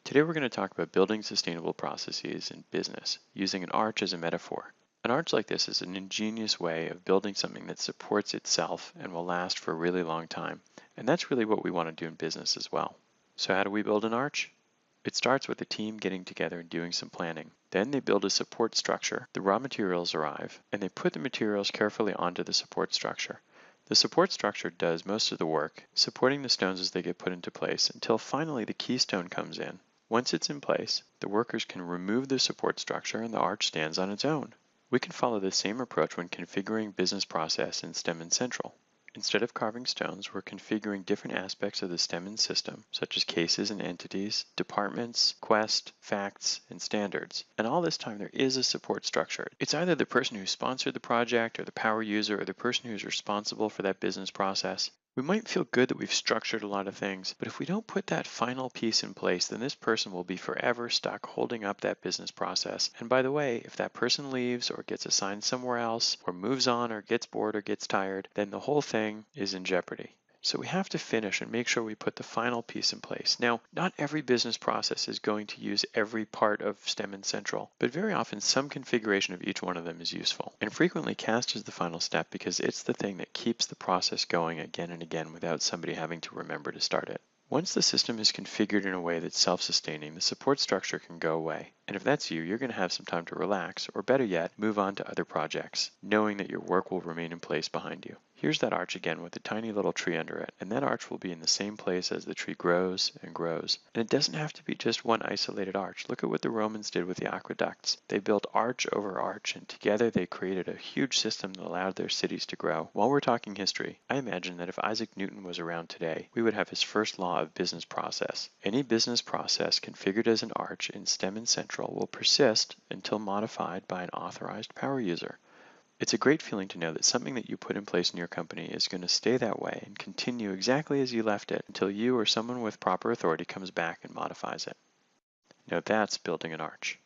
Today we're going to talk about building sustainable processes in business using an arch as a metaphor. An arch like this is an ingenious way of building something that supports itself and will last for a really long time. And that's really what we want to do in business as well. So how do we build an arch? It starts with the team getting together and doing some planning. Then they build a support structure. The raw materials arrive, and they put the materials carefully onto the support structure. The support structure does most of the work, supporting the stones as they get put into place until finally the keystone comes in. Once it's in place, the workers can remove the support structure and the arch stands on its own. We can follow the same approach when configuring business process in Stemmons Central. Instead of carving stones, we're configuring different aspects of the Stemmons system, such as cases and entities, departments, quest, facts, and standards. And all this time there is a support structure. It's either the person who sponsored the project or the power user or the person who's responsible for that business process. We might feel good that we've structured a lot of things, but if we don't put that final piece in place, then this person will be forever stuck holding up that business process. And by the way, if that person leaves or gets assigned somewhere else or moves on or gets bored or gets tired, then the whole thing is in jeopardy. So we have to finish and make sure we put the final piece in place. Now, not every business process is going to use every part of Stemmons Central, but very often some configuration of each one of them is useful. And frequently cast is the final step because it's the thing that keeps the process going again and again without somebody having to remember to start it. Once the system is configured in a way that's self-sustaining, the support structure can go away. And if that's you, you're going to have some time to relax, or better yet, move on to other projects, knowing that your work will remain in place behind you. Here's that arch again with a tiny little tree under it, and that arch will be in the same place as the tree grows and grows. And it doesn't have to be just one isolated arch. Look at what the Romans did with the aqueducts. They built arch over arch, and together they created a huge system that allowed their cities to grow. While we're talking history, I imagine that if Isaac Newton was around today, we would have his first law of business process. Any business process configured as an arch in Stemmons Central will persist until modified by an authorized power user. It's a great feeling to know that something that you put in place in your company is going to stay that way and continue exactly as you left it until you or someone with proper authority comes back and modifies it. Now that's building an arch.